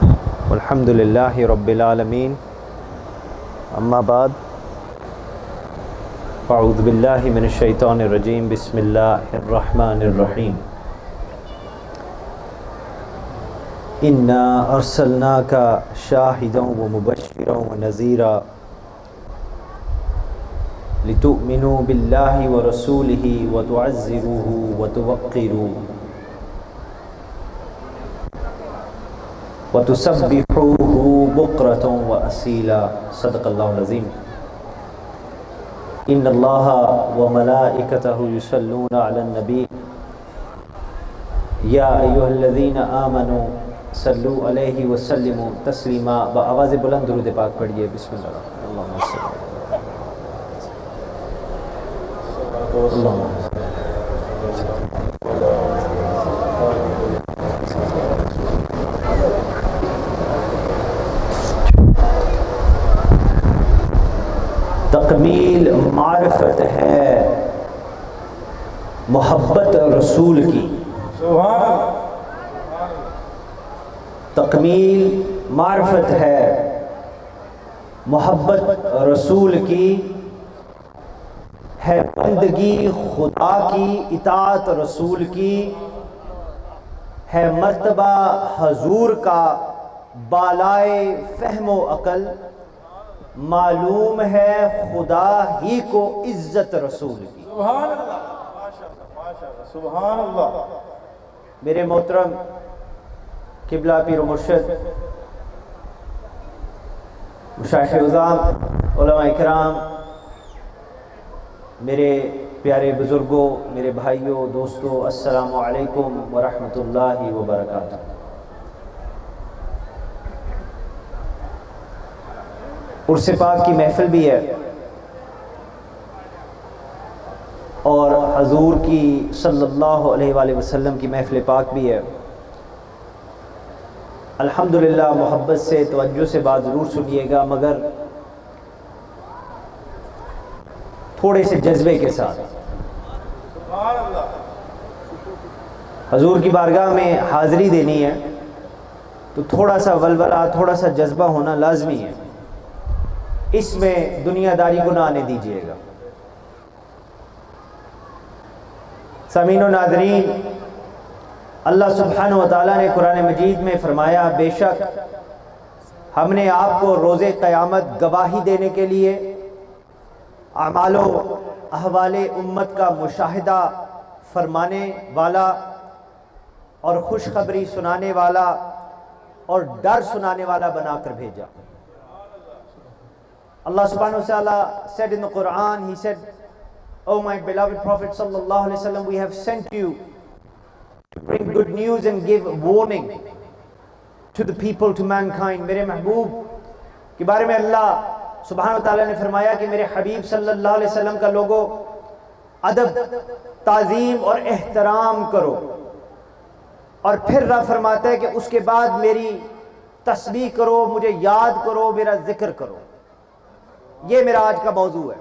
والحمد للہ رب العالمین، اما بعد، اعوذ باللہ من الشیطان الرجیم، بسم اللہ الرحمن الرحیم۔ انا ارسلناک شاہدا ومبشرا ونذیرا لتؤمنوا باللہ ورسولہ وتعزروہ وتوقروہ وَتُسَبِّحُوهُ بُكْرَةً وَأَصِيلًا، صدق اللہ العظیم۔ ان اللہ وملائکتہ یصلون علی النبی یا ایھا الذین آمنوا صلوا علیہ وسلموا تسلیما۔ بآواز بلند درود پاک پڑھیے۔ بسم اللہ اللہم صل اللہم تکمیل معرفت ہے محبت رسول کی، تکمیل معرفت ہے محبت رسول کی، ہے بندگی خدا کی اطاعت رسول کی، ہے مرتبہ حضور کا بالائے فہم و عقل، معلوم ہے خدا ہی کو عزت رسول کی۔ سبحان اللہ، ماشاءاللہ، سبحان اللہ۔ میرے محترم قبلہ پیر و مرشد، مشایخ عظام، علماء کرام، میرے پیارے بزرگوں، میرے بھائیوں، دوستوں، السلام علیکم ورحمۃ اللہ وبرکاتہ۔ عرس پاک کی محفل بھی ہے اور حضور کی صلی اللہ علیہ وآلہ وسلم کی محفل پاک بھی ہے۔ الحمدللہ محبت سے توجہ سے بات ضرور سنیے گا، مگر تھوڑے سے جذبے کے ساتھ۔ سبحان اللہ۔ حضور کی بارگاہ میں حاضری دینی ہے تو تھوڑا سا ولولہ، تھوڑا سا جذبہ ہونا لازمی ہے، اس میں دنیا داری کو نہ آنے دیجیے گا۔ سامعین و ناظرین، اللہ سبحانہ و تعالیٰ نے قرآن مجید میں فرمایا، بے شک ہم نے آپ کو روز قیامت گواہی دینے کے لیے اعمال و احوال امت کا مشاہدہ فرمانے والا اور خوشخبری سنانے والا اور ڈر سنانے والا بنا کر بھیجا۔ Allah subhanahu wa ta'ala said in the Quran, He said, "O my beloved Prophet sallallahu alaihi wasallam, we have sent you to bring good news and give warning to the people, to mankind." میرے محبوب کے بارے میں اللہ سبحانہ wa ta'ala نے فرمایا کہ میرے حبیب صلی اللہ علیہ وسلم کا لوگو ادب، تعظیم اور احترام کرو، اور پھر رب فرماتا ہے کہ اس کے بعد میری تسبیح کرو، مجھے یاد کرو، میرا ذکر کرو۔ یہ میرا آج کا موضوع ہے۔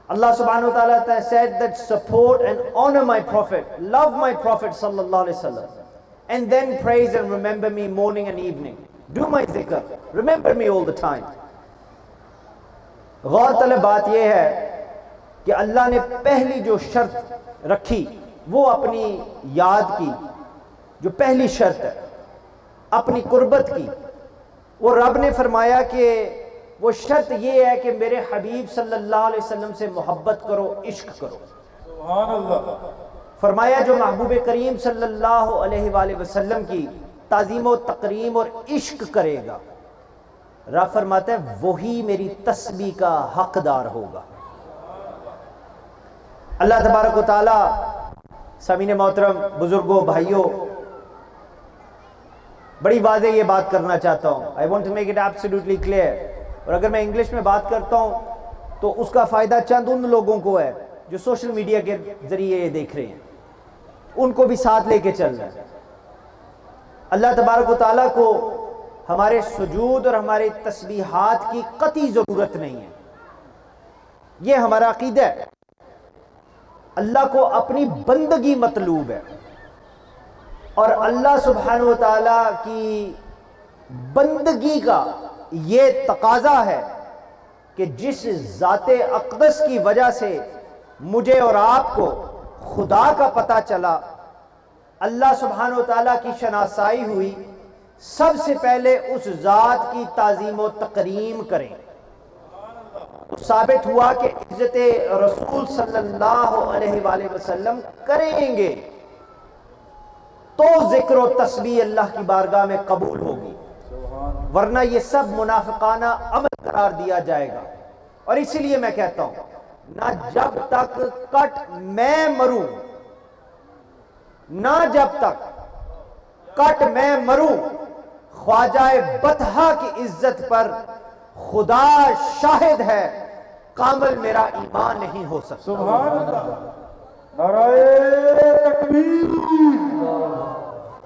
اللہ سبحانہ وتعالی said that support and honor my prophet, love my prophet sallallahu alaihi wasallam, and then praise and remember me morning and evening. Do my dhikr, remember me all the time. غور طلب بات یہ ہے کہ اللہ نے پہلی جو شرط رکھی وہ اپنی یاد کی، جو پہلی شرط ہے اپنی قربت کی، وہ رب نے فرمایا کہ وہ شرط یہ ہے کہ میرے حبیب صلی اللہ علیہ وسلم سے محبت کرو، عشق کرو۔ سبحان اللہ۔ فرمایا جو محبوب کریم صلی اللہ علیہ وآلہ وسلم کی تعظیم و تکریم اور عشق کرے گا، رب فرماتا ہے وہی میری تسبیح کا حقدار ہوگا۔ اللہ تبارک و تعالی، سامعین محترم، بزرگوں، بھائیوں، بڑی واضح یہ بات کرنا چاہتا ہوں۔ I want to make it absolutely clear۔ اور اگر میں انگلش میں بات کرتا ہوں تو اس کا فائدہ چند ان لوگوں کو ہے جو سوشل میڈیا کے ذریعے یہ دیکھ رہے ہیں، ان کو بھی ساتھ لے کے چل رہے ہیں۔ اللہ تبارک و تعالیٰ کو ہمارے سجود اور ہمارے تسبیحات کی قطعی ضرورت نہیں ہے، یہ ہمارا عقیدہ ہے۔ اللہ کو اپنی بندگی مطلوب ہے، اور اللہ سبحانہ و تعالیٰ کی بندگی کا یہ تقاضا ہے کہ جس ذات اقدس کی وجہ سے مجھے اور آپ کو خدا کا پتہ چلا، اللہ سبحانہ و تعالیٰ کی شناسائی ہوئی، سب سے پہلے اس ذات کی تعظیم و تکریم کریں۔ ثابت ہوا کہ عزت رسول صلی اللہ علیہ وآلہ وسلم کریں گے تو ذکر و تسبیح اللہ کی بارگاہ میں قبول ہوگی، ورنہ یہ سب منافقانہ عمل قرار دیا جائے گا۔ اور اسی لیے میں کہتا ہوں، نہ جب تک کٹ میں مروں، نہ جب تک کٹ میں مروں، خواجہ بطحہ کی عزت پر خدا شاہد ہے، کامل میرا ایمان نہیں ہو سکتا۔ سبحان اللہ، نعرہ تکبیر،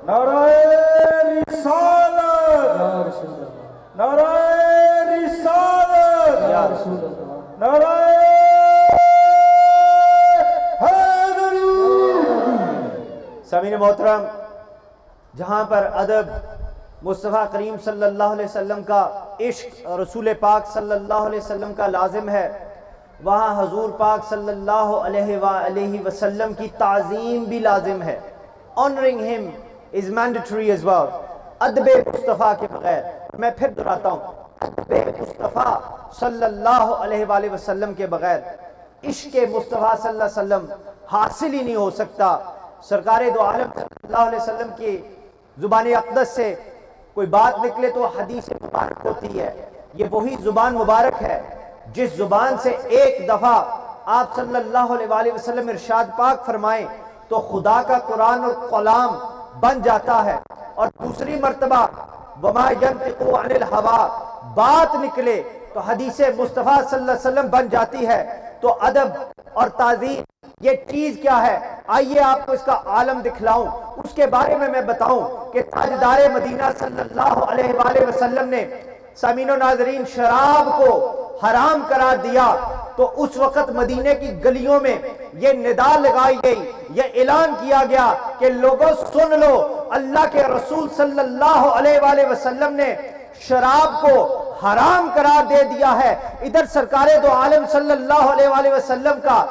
نعرہ رسالت، نعرہ رسالت، یا رسول اللہ، نعرہ حیدری۔ سامعین محترم، جہاں پر ادب مصطفیٰ کریم صلی اللہ علیہ وسلم کا، عشق رسول پاک صلی اللہ علیہ وسلم کا لازم ہے، وہاں حضور پاک صلی اللہ علیہ وآلہ وسلم کی تعظیم بھی لازم ہے۔ Honoring him is mandatory as well۔ ادب مصطفیٰ کے بغیر، میں پھر دہراتا ہوں، ادب مصطفیٰ صلی اللہ علیہ وآلہ وسلم کے بغیر عشق مصطفیٰ صلی اللہ علیہ وسلم حاصل ہی نہیں ہو سکتا۔ سرکار دو عالم صلی اللہ علیہ وسلم کی زبان اقدس سے کوئی بات نکلے تو حدیث مبارک ہوتی ہے۔ یہ وہی زبان مبارک ہے جس زبان سے ایک دفعہ آپ صلی اللہ علیہ وآلہ وسلم ارشاد پاک فرمائیں تو خدا کا قرآن اور کلام بن جاتا ہے، اور دوسری مرتبہ وما ينطق عن الهوى بات نکلے تو حدیث مصطفیٰ صلی اللہ علیہ وسلم بن جاتی ہے۔ تو ادب اور تعظیم یہ چیز کیا ہے؟ آئیے آپ کو اس کا عالم دکھلاؤں، اس کے بارے میں بتاؤں کہ تاجدار مدینہ صلی اللہ علیہ وآلہ وسلم نے سامعین و ناظرین شراب کو حرام قرار دیا تو اس وقت مدینے کی گلیوں میں یہ ندا لگائی گئی، یہ اعلان کیا گیا کہ لوگوں سن لو، اللہ کے رسول صلی اللہ علیہ وآلہ وسلم نے شراب کو حرام قرار دے دیا ہے۔ ادھر سرکار دو عالم صلی اللہ علیہ وآلہ وسلم کا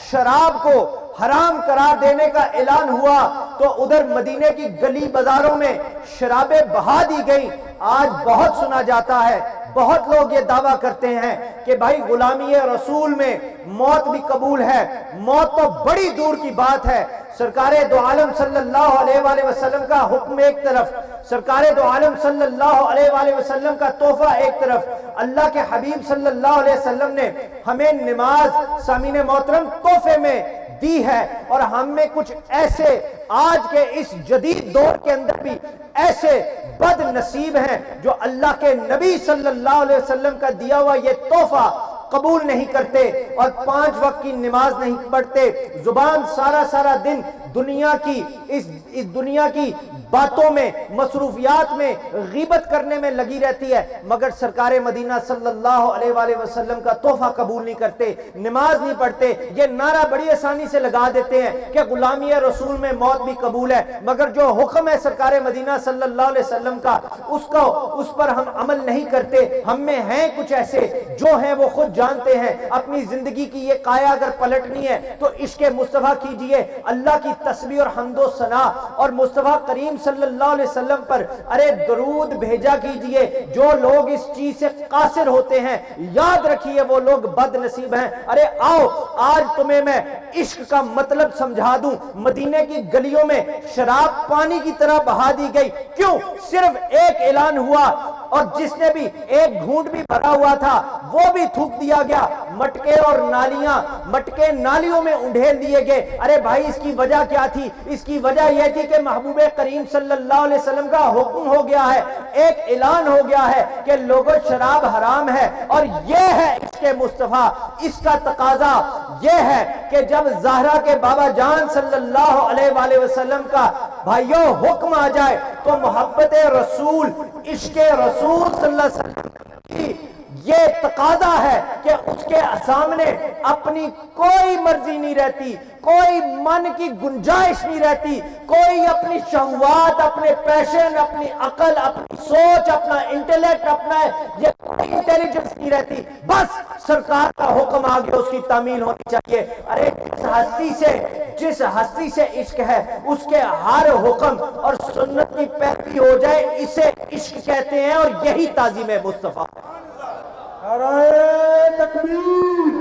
شراب کو حرام قرار دینے کا اعلان ہوا تو ادھر مدینے کی گلی بازاروں میں شرابیں بہا دی گئیں۔ آج بہت سنا جاتا ہے، بہت لوگ یہ دعویٰ کرتے ہیں کہ بھائی غلامی رسول میں موت بھی قبول ہے۔ موت تو بڑی دور کی بات ہے۔ سرکار دو عالم صلی اللہ علیہ وآلہ وسلم کا حکم ایک طرف، سرکار دو عالم صلی اللہ علیہ وآلہ وسلم کا تحفہ ایک طرف، اللہ کے حبیب صلی اللہ علیہ وسلم نے ہمیں نماز سامعین محترم تحفے میں دی ہے، اور ہم میں کچھ ایسے آج کے اس جدید دور کے اندر بھی ایسے بد نصیب ہیں جو اللہ کے نبی صلی اللہ علیہ وسلم کا دیا ہوا یہ تحفہ قبول نہیں کرتے اور 5 وقت کی نماز نہیں پڑھتے، زبان سارا دن دنیا کی اس دنیا کی باتوں میں، مصروفیات میں، غیبت کرنے میں لگی رہتی ہے، مگر سرکار مدینہ صلی اللہ علیہ وآلہ وسلم کا تحفہ قبول نہیں کرتے، نماز نہیں پڑھتے۔ یہ نعرہ بڑی آسانی سے لگا دیتے ہیں کہ غلامی رسول میں موت بھی قبول ہے، مگر جو حکم ہے سرکار مدینہ صلی اللہ علیہ وسلم کا اس پر ہم عمل نہیں کرتے۔ ہم میں ہیں کچھ ایسے جو ہیں وہ خود جانتے ہیں اپنی زندگی کی یہ قایا اگر پلٹنی ہے تو عشق مصطفیٰ کیجئے، اللہ کی تسبیح اور حمد و ثنا اور مصطفیٰ کریم صلی اللہ علیہ وسلم پر درود بھیجا کیجئے۔ جو لوگ اس چیز سے قاصر ہوتے ہیں یاد رکھیے وہ لوگ بد نصیب ہیں۔ آؤ آج تمہیں میں عشق کا مطلب سمجھا دوں۔ مدینے کی گلیوں میں شراب پانی کی طرح بہا دی گئی، کیوں؟ صرف ایک اعلان ہوا اور جس نے بھی ایک گھونٹ بھی بھرا ہوا تھا وہ بھی تھوک دیا گیا۔ مٹکے اور نالیاں، مٹکے نالیوں میں انڈھیل دیے گئے۔ بھائی اس کی وجہ کیا تھی؟ اس کی وجہ یہ تھی کہ محبوب کریم صلی اللہ علیہ وسلم کا حکم ہو گیا ہے، ایک اعلان ہو گیا ہے کہ لوگوں شراب حرام ہے، اور یہ ہے عشق مصطفیٰ۔ اس کا تقاضا یہ ہے کہ جب زہرا کے بابا جان صلی اللہ علیہ وآلہ وسلم کا بھائیوں حکم آ جائے تو محبت رسول، عشق رسول صلی اللہ علیہ وسلم کی یہ تقاضا ہے کہ اس کے سامنے اپنی کوئی مرضی نہیں رہتی، کوئی من کی گنجائش نہیں رہتی، کوئی اپنی شہوات، اپنے پیشن، اپنی عقل، اپنی سوچ، اپنا انٹیلیکٹ، اپنا یہ کوئی انٹیلیجنس نہیں رہتی، بس سرکار کا حکم آگے اس کی تعمیل ہونی چاہیے۔ ارے جس ہستی سے عشق ہے اس کے ہر حکم اور سنت کی پیروی ہو جائے، اسے عشق کہتے ہیں، اور یہی تعظیم مصطفیٰ۔ نعرہ تکبیر،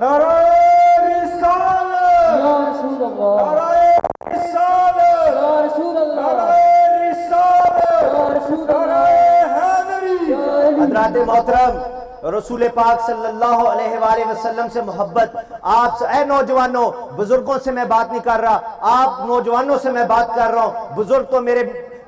نعرہ رسالت، یا رسول اللہ، نعرہ رسالت، یا رسول اللہ، نعرہ رسالت، یا رسول اللہ، نعرہ حیدری۔ حضرات محترم، رسول پاک صلی اللہ علیہ وآلہ وسلم سے محبت، آپ اے نوجوانوں، بزرگوں سے میں بات نہیں کر رہا، آپ نوجوانوں سے میں بات کر رہا ہوں۔ بزرگ تو میرے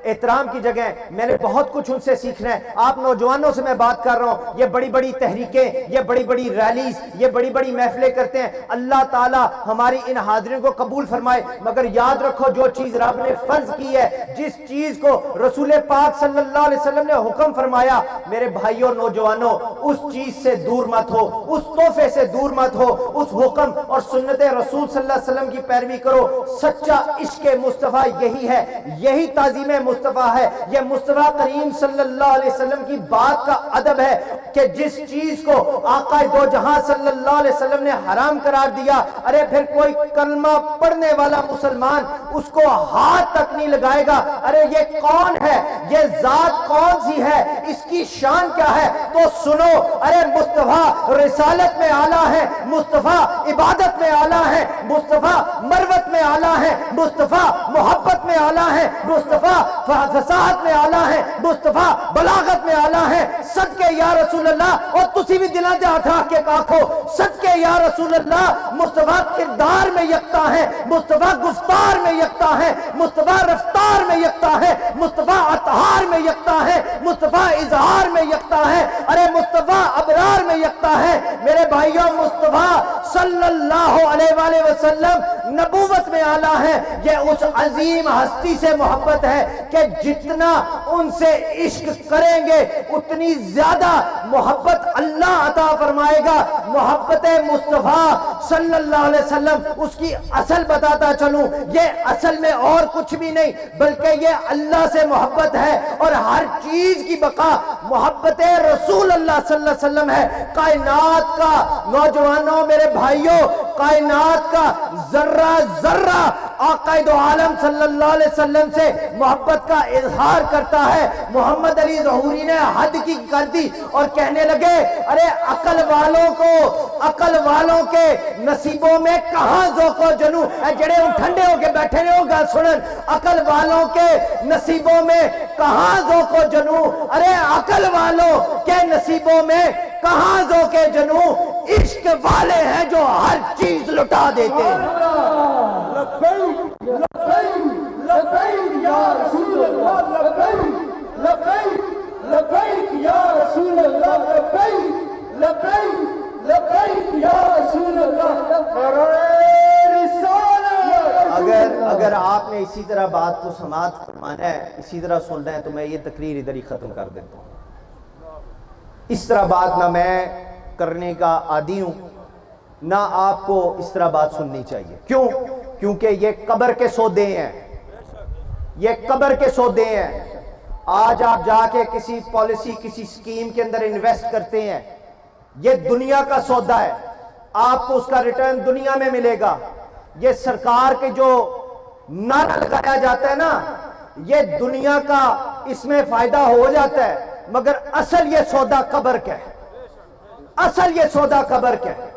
احترام کی جگہ ہے، میں نے بہت کچھ ان سے سیکھنا ہے، آپ نوجوانوں سے میں بات کر رہا ہوں۔ یہ بڑی بڑی تحریکیں، یہ بڑی بڑی ریلیز، یہ بڑی بڑی محفلیں کرتے ہیں، اللہ تعالیٰ ہماری ان حاضرین کو قبول فرمائے، مگر یاد رکھو جو چیز رب نے فرض کی ہے، جس چیز کو رسول پاک صلی اللہ علیہ وسلم نے حکم فرمایا، میرے بھائیوں نوجوانوں، اس چیز سے دور مت ہو، اس تحفے سے دور مت ہو، اس حکم اور سنت رسول صلی اللہ علیہ وسلم کی پیروی کرو۔ سچا عشق مصطفیٰ یہی ہے، یہی تعظیم مصطفیٰ ہے، یہ مصطفیٰ کریم صلی اللہ علیہ وسلم کی بات کا ادب ہے کہ جس چیز کو آقا دو جہاں صلی اللہ علیہ وسلم نے حرام قرار دیا، ارے پھر کوئی کلمہ پڑھنے والا مسلمان اس کو ہاتھ تک نہیں لگائے گا۔ ارے یہ کون ہے، یہ ذات کون سی ہے، اس کی شان کیا ہے، تو سنو، ارے مصطفیٰ رسالت میں اعلیٰ ہے، مصطفیٰ عبادت میں اعلیٰ ہے، مصطفیٰ مروت میں اعلیٰ ہے، مصطفیٰ محبت میں اعلیٰ ہے، مصطفیٰ فصاحت میں اعلیٰ ہے، مصطفیٰ بلاغت میں اعلیٰ ہے۔ صدقے یا رسول اللہ، اور تسی بھی دلوں دے ہاتھ رکھ کے آکھو صدقے یا رسول اللہ، مصطفیٰ کردار میں یکتا ہے، مصطفیٰ گفتار میں یکتا ہے، مصطفیٰ رفتار میں یکتا ہے، مصطفیٰ اطہار میں یکتا ہے، مصطفیٰ اظہار میں یکتا ہے، ارے مصطفیٰ ابرار میں یکتا ہے۔ میرے بھائیوں، مصطفیٰ صلی اللہ علیہ وآلہ وسلم نبوت میں اعلیٰ ہے۔ یہ اس عظیم ہستی سے محبت ہے کہ جتنا ان سے عشق کریں گے اتنی زیادہ محبت اللہ عطا فرمائے گا۔ محبت مصطفیٰ صلی اللہ علیہ وسلم، اس کی اصل بتاتا چلوں، یہ اصل میں اور کچھ بھی نہیں بلکہ یہ اللہ سے محبت ہے، اور ہر چیز کی بقا محبت رسول اللہ صلی اللہ علیہ وسلم ہے۔ کائنات کا، نوجوانوں میرے بھائیوں، کائنات کا ذرہ ذرہ آقا دو عالم صلی اللہ علیہ وسلم سے محبت کا اظہار کرتا ہے۔ محمد علی ظہوری نے حد کی کر دی اور کہنے لگے، ارے عقل والوں کے نصیبوں میں کہاں ذوق و جنو، اے جڑے ہم ٹھنڈے ہو کے بیٹھے رہے ہو گا سنن، عقل والوں کے نصیبوں میں کہاں ذوق و جنو، ارے عقل والوں کے نصیبوں میں کہاں ذوق و جنو، عشق والے ہیں جو ہر چیز لٹا دیتے ہیں۔ لبیک لبیک لبیک یا رسول اللہ، لبیک لبیک لبیک یا رسول اللہ، لبیک لبیک لبیک یا رسول اللہ، نعرہ رسالت۔ اگر آپ نے اسی طرح بات کو سماعت فرمانا ہے، اسی طرح سننا ہے، تو میں یہ تقریر ادھر ہی ختم کر دیتا ہوں۔ اس طرح بات نہ میں کرنے کا عادی ہوں، نہ آپ کو اس طرح بات سننی چاہیے۔ کیوں؟ کیونکہ یہ قبر کے سودے ہیں، یہ قبر کے سودے ہیں۔ آج آپ جا کے کسی پالیسی، کسی سکیم کے اندر انویسٹ کرتے ہیں، یہ دنیا کا سودا ہے، آپ کو اس کا ریٹرن دنیا میں ملے گا۔ یہ سرکار کے جو نعرہ لگایا جاتا ہے نا، یہ دنیا کا اس میں فائدہ ہو جاتا ہے، مگر اصل یہ سودا قبر کا ہے، اصل یہ سودا قبر کا ہے۔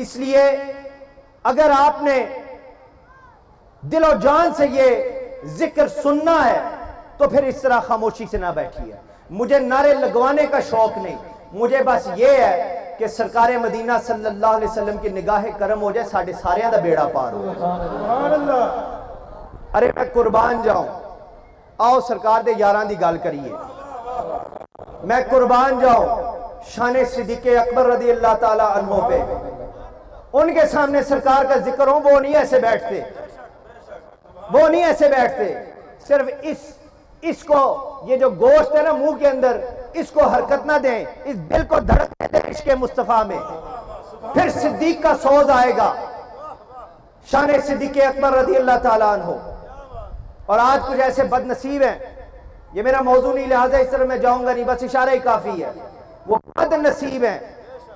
اس لیے اگر آپ نے دل و جان سے یہ ذکر سننا ہے تو پھر اس طرح خاموشی سے نہ بیٹھیے۔ مجھے نعرے لگوانے کا شوق نہیں، مجھے بس یہ ہے کہ سرکار مدینہ صلی اللہ علیہ وسلم کی نگاہ کرم ہو جائے، ساڑھے ساریاں دا بیڑا پار ہو۔ سبحان اللہ۔ ارے میں قربان جاؤں، آؤ سرکار دے یاراں دی گل کریے، میں قربان جاؤں شان صدیق اکبر رضی اللہ تعالی عنہ پہ، ان کے سامنے سرکار کا ذکر ہو، وہ نہیں ایسے بیٹھتے، وہ نہیں ایسے بیٹھتے، صرف اس کو یہ جو گوشت ہے نا منہ کے اندر، اس کو حرکت نہ دیں، اس دل کو دھڑکنے دیں عشق مصطفیٰ میں، پھر صدیق کا سوز آئے گا، شان صدیق اکبر رضی اللہ تعالیٰ عنہ۔ اور آج کچھ ایسے بد نصیب ہیں، یہ میرا موضوع نہیں لہٰذا اس طرح میں جاؤں گا نہیں، بس اشارہ ہی کافی ہے، وہ بد نصیب ہیں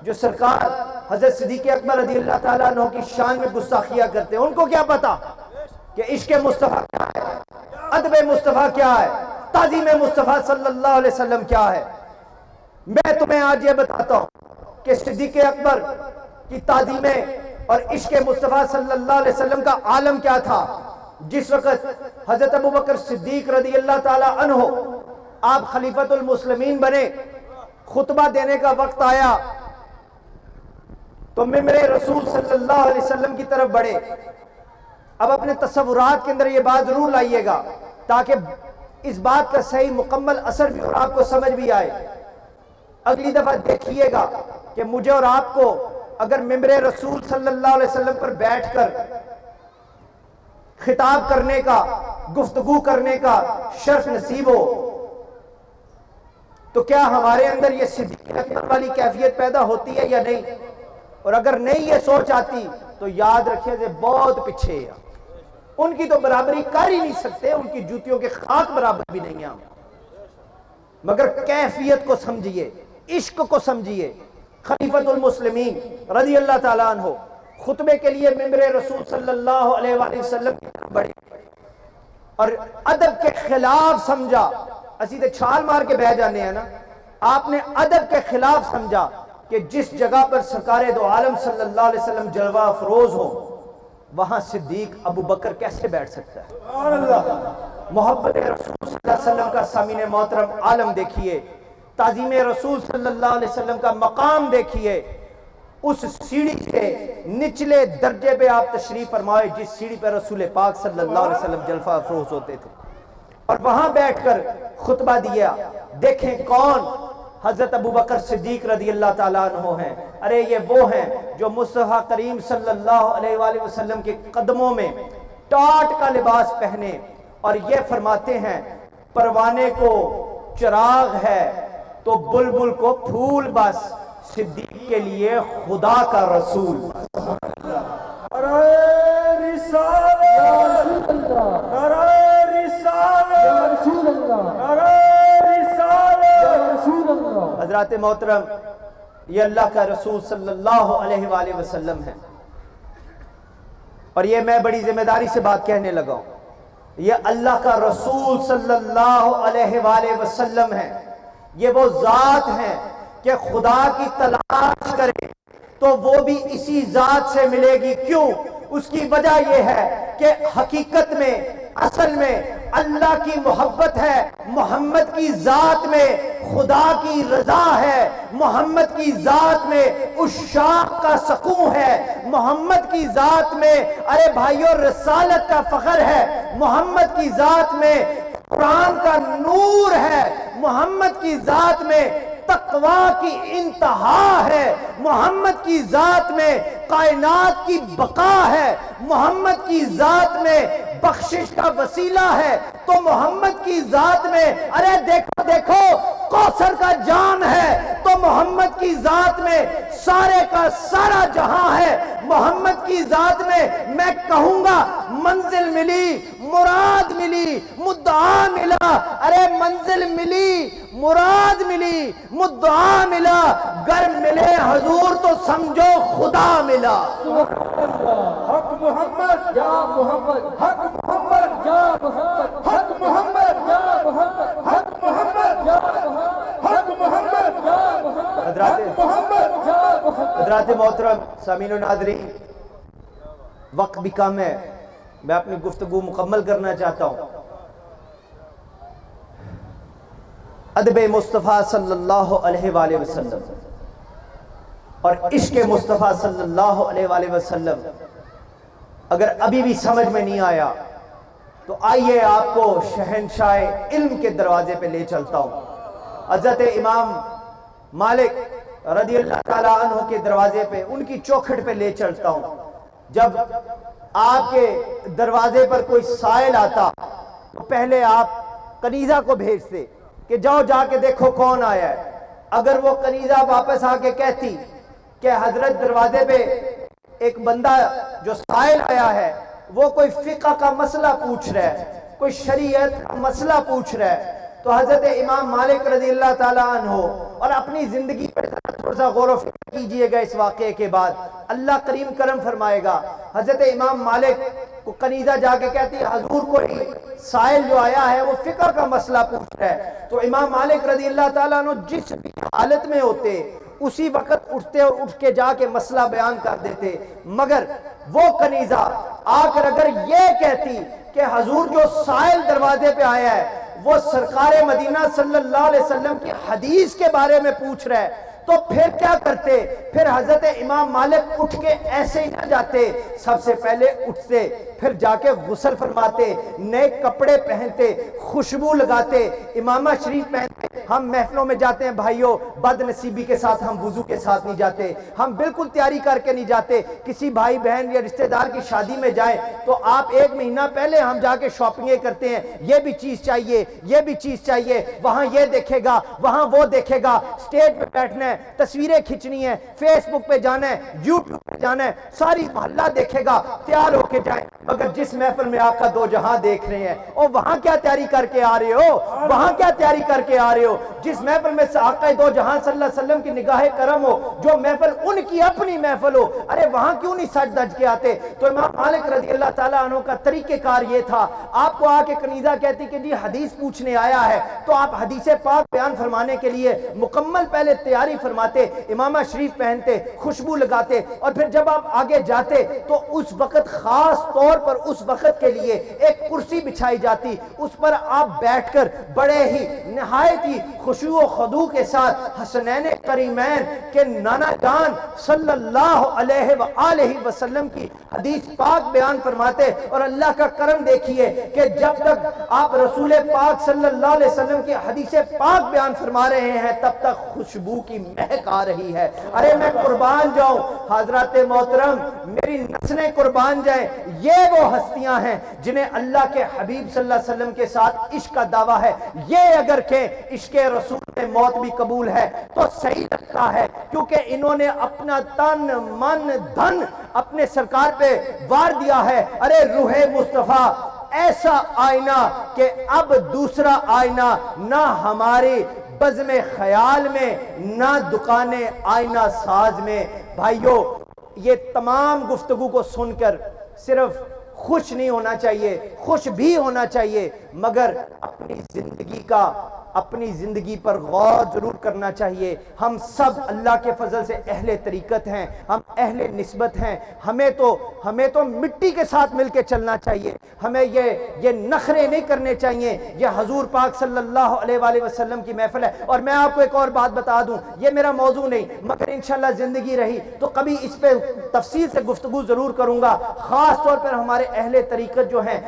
جو سرکار حضرت صدیق اکبر رضی اللہ تعالیٰ عنہ کی شان میں گستاخیاں کرتے ہیں۔ ان کو کیا پتا کہ عشق مصطفیٰ کیا ہے، ادب مصطفیٰ کیا ہے، تعظیم مصطفیٰ صلی اللہ علیہ وسلم کیا ہے۔ میں تمہیں آج یہ بتاتا ہوں کہ صدیق اکبر کی تعظیمیں اور عشق مصطفیٰ صلی اللہ علیہ وسلم کا عالم کیا تھا۔ جس وقت حضرت ابوبکر صدیق رضی اللہ تعالیٰ عنہ آپ خلیفۃ المسلمین بنے، خطبہ دینے کا وقت آیا تو ممبر رسول صلی اللہ علیہ وسلم کی طرف بڑھے۔ اب اپنے تصورات کے اندر یہ بات ضرور لائیے گا تاکہ اس بات کا صحیح مکمل اثر بھی اور آپ کو سمجھ بھی آئے۔ اگلی دفعہ دیکھیے گا کہ مجھے اور آپ کو اگر ممبر رسول صلی اللہ علیہ وسلم پر بیٹھ کر خطاب کرنے کا، گفتگو کرنے کا شرف نصیب ہو تو کیا ہمارے اندر یہ صدیق اکبر والی کیفیت پیدا ہوتی ہے یا نہیں؟ اور اگر نہیں یہ سوچ آتی تو یاد رکھیے کہ بہت پیچھے ہے، ان کی تو برابری کر ہی نہیں سکتے، ان کی جوتیوں کے خاک برابر بھی نہیں ہیں، مگر کیفیت کو سمجھیے، عشق کو سمجھیے۔ خلیفۃ المسلمین رضی اللہ تعالیٰ عنہ خطبے کے لیے ممبر رسول صلی اللہ علیہ وآلہ وسلم بڑھے اور ادب کے خلاف سمجھا، اسی تے چھال مار کے بہ جانے ہیں نا، آپ نے ادب کے خلاف سمجھا کہ جس جگہ پر سرکار دو عالم صلی اللہ علیہ وسلم جلوہ افروز ہو وہاں صدیق ابو بکر کیسے بیٹھ سکتا ہے؟ سبحان اللہ۔ محبت رسول صلی اللہ علیہ وسلم کا سامعین محترم عالم دیکھیے، تعظیم رسول صلی اللہ علیہ وسلم کا مقام دیکھیے۔ اس سیڑھی سے نچلے درجے پہ آپ تشریف فرمائے جس سیڑھی پہ رسول پاک صلی اللہ علیہ وسلم جلوہ افروز ہوتے تھے، اور وہاں بیٹھ کر خطبہ دیا۔ دیکھیں کون حضرت ابوبکر صدیق رضی اللہ تعالیٰ عنہ ہیں۔ ارے یہ وہ ہیں جو مصطفیٰ کریم صلی اللہ علیہ وآلہ وسلم کے قدموں میں ٹاٹ کا لباس پہنے اور یہ فرماتے ہیں پروانے کو چراغ ہے تو بلبل کو پھول بس، صدیق کے لیے خدا کا رسول۔ نعرہ رسالت، نعرہ رسالت، نعرہ رسالت۔ حضرات محترم، یہ اللہ کا رسول صلی اللہ علیہ وآلہ وسلم ہے، اور یہ میں بڑی ذمہ داری سے بات کہنے لگا ہوں، یہ اللہ کا رسول صلی اللہ علیہ وآلہ وسلم ہے۔ یہ وہ ذات ہیں کہ خدا کی تلاش کرے تو وہ بھی اسی ذات سے ملے گی۔ کیوں؟ اس کی وجہ یہ ہے کہ حقیقت میں، اصل میں اللہ کی محبت ہے، محمد کی ذات میں خدا کی رضا ہے، محمد کی ذات میں عشاق کا سکون ہے، محمد کی ذات میں ارے بھائیو رسالت کا فخر ہے، محمد کی ذات میں قرآن کا نور ہے، محمد کی ذات میں تقوی کی انتہا ہے، محمد کی ذات میں کائنات کی بقا ہے، محمد کی ذات میں بخشش کا وسیلہ ہے، تو محمد کی ذات میں ارے دیکھو دیکھو کوثر کا جان ہے، تو محمد کی ذات میں سارے کا سارا جہاں ہے، محمد کی ذات میں میں کہوں گا منزل ملی، مراد ملی، مدعا ملا، ارے منزل ملی، مراد ملی، مدعا ملا، گر ملے حضور تو سمجھو خدا ملا۔ حق محمد، یا محمد، حق محمد، یا محمد، حق محمد، یا محمد، حق محمد، یا محمد، حق محمد، یا محمد، حضرات محمد۔ یا محمد۔ حضرات محترم سامعین و ناظرین، وقت بھی کم ہے، میں اپنی گفتگو مکمل کرنا چاہتا ہوں۔ ادب مصطفیٰ صلی اللہ علیہ وآلہ وسلم اور عشق مصطفیٰ صلی اللہ علیہ وآلہ وسلم اگر ابھی بھی سمجھ میں نہیں آیا تو آئیے آپ کو شہنشاہ علم کے دروازے پہ لے چلتا ہوں، حضرت امام مالک رضی اللہ تعالیٰ عنہ کے دروازے پہ، ان کی چوکھٹ پہ لے چلتا ہوں۔ جب آپ کے دروازے پر کوئی سائل آتا تو پہلے آپ کنیزہ کو بھیجتے کہ جاؤ جا کے دیکھو کون آیا ہے. اگر وہ کنیزہ واپس آ کے کہتی کہ حضرت دروازے پہ ایک بندہ جو سائل آیا ہے وہ کوئی فقہ کا مسئلہ پوچھ رہا ہے, کوئی شریعت کا مسئلہ پوچھ رہا ہے, تو حضرت امام مالک رضی اللہ تعالیٰ عنہ اور اپنی زندگی پر تھوڑا سا غور و فکر کیجئے گا اس واقعے کے بعد, اللہ کریم کرم فرمائے گا. حضرت امام مالک کو کنیزہ جا کے کہتی ہے حضور کوئی سائل جو آیا ہے وہ فقہ کا مسئلہ پوچھ رہا ہے, تو امام مالک رضی اللہ تعالیٰ عنہ جس بھی حالت میں ہوتے اسی وقت اٹھتے اور اٹھ کے جا کے مسئلہ بیان کر دیتے. مگر وہ کنیزہ آ کر اگر یہ کہتی کہ حضور جو سائل دروازے پہ آیا ہے وہ سرکار مدینہ صلی اللہ علیہ وسلم کی حدیث کے بارے میں پوچھ رہا ہے, تو پھر کیا کرتے؟ پھر حضرت امام مالک اٹھ کے ایسے ہی نہ جاتے, سب سے پہلے اٹھتے, پھر جا کے غسل فرماتے, نئے کپڑے پہنتے, خوشبو لگاتے, امامہ شریف پہنتے. ہم محفلوں میں جاتے ہیں بھائیوں, بد نصیبی کے ساتھ ہم وضو کے ساتھ نہیں جاتے, ہم بالکل تیاری کر کے نہیں جاتے. کسی بھائی بہن یا رشتہ دار کی شادی میں جائیں تو آپ ایک مہینہ پہلے ہم جا کے شاپنگیں کرتے ہیں, یہ بھی چیز چاہیے, یہ بھی چیز چاہیے, وہاں یہ دیکھے گا, وہاں وہ دیکھے گا, اسٹیج پہ بیٹھنا ہے, تصویریں کھینچنی ہے, فیس بک پہ جانا ہے, یوٹیوب پہ جانا ہے, ساری محلہ دیکھے گا, تیار ہو کے جائیں. مگر جس محفل میں آقا دو جہاں دیکھ رہے ہیں, اور وہاں کیا تیاری کر کے آ رہے ہو, وہاں کیا تیاری کر کے آ رہے ہو؟ جس محفل میں آقا دو جہاں صلی اللہ علیہ وسلم کی نگاہ کرم ہو, جو محفل ان کی اپنی محفل ہو, ارے وہاں کیوں نہیں سج دج کے آتے؟ تو امام مالک رضی اللہ تعالیٰ عنہ کا طریقہ کار یہ تھا, آپ کو آ کے کنیزہ کہتی کہ جی حدیث پوچھنے آیا ہے, تو آپ حدیث پاک بیان فرمانے کے لیے مکمل پہلے تیاری فرماتے, امامہ شریف پہنتے, خوشبو لگاتے, اور پھر جب آپ آگے جاتے تو اس وقت خاص طور پر اس وقت کے لیے ایک کرسی بچھائی جاتی, اس پر آپ بیٹھ کر بڑے ہی نہایت ہی خشوع و خضوع کے ساتھ حسنین کریمین کے نانا جان صلی اللہ علیہ وآلہ وسلم کی حدیث پاک بیان فرماتے. اور اللہ کا کرم دیکھیے کہ جب تک آپ رسول پاک صلی اللہ علیہ وسلم کی حدیث پاک بیان فرما رہے ہیں تب تک خوشبو کی مہک آ رہی ہے. ارے میں قربان جاؤں حضرات محترم, میری نسلیں قربان جائیں, یہ وہ ہستیاں ہیں جنہیں اللہ کے حبیب صلی اللہ علیہ وسلم کے ساتھ عشق کا دعویٰ ہے. یہ اگر کہ عشق رسول میں موت بھی قبول ہے تو صحیح لگتا ہے, کیونکہ انہوں نے اپنا تن من دھن اپنے سرکار پہ وار دیا ہے. ارے روح مصطفیٰ ایسا آئینہ کہ اب دوسرا آئینہ نہ ہمارے بزم خیال میں, نہ دکان آئینہ ساز میں. بھائیوں, یہ تمام گفتگو کو سن کر صرف خوش نہیں ہونا چاہیے, خوش بھی ہونا چاہیے, مگر اپنی زندگی پر غور ضرور کرنا چاہیے. ہم سب اللہ کے فضل سے اہل طریقت ہیں, ہم اہل نسبت ہیں, ہمیں تو مٹی کے ساتھ مل کے چلنا چاہیے. ہمیں یہ نخرے نہیں کرنے چاہیے. یہ حضور پاک صلی اللہ علیہ وآلہ وسلم کی محفل ہے. اور میں آپ کو ایک اور بات بتا دوں, یہ میرا موضوع نہیں, مگر انشاءاللہ زندگی رہی تو کبھی اس پہ تفصیل سے گفتگو ضرور کروں گا, خاص طور پر ہمارے اہل طریقت جو ہیں,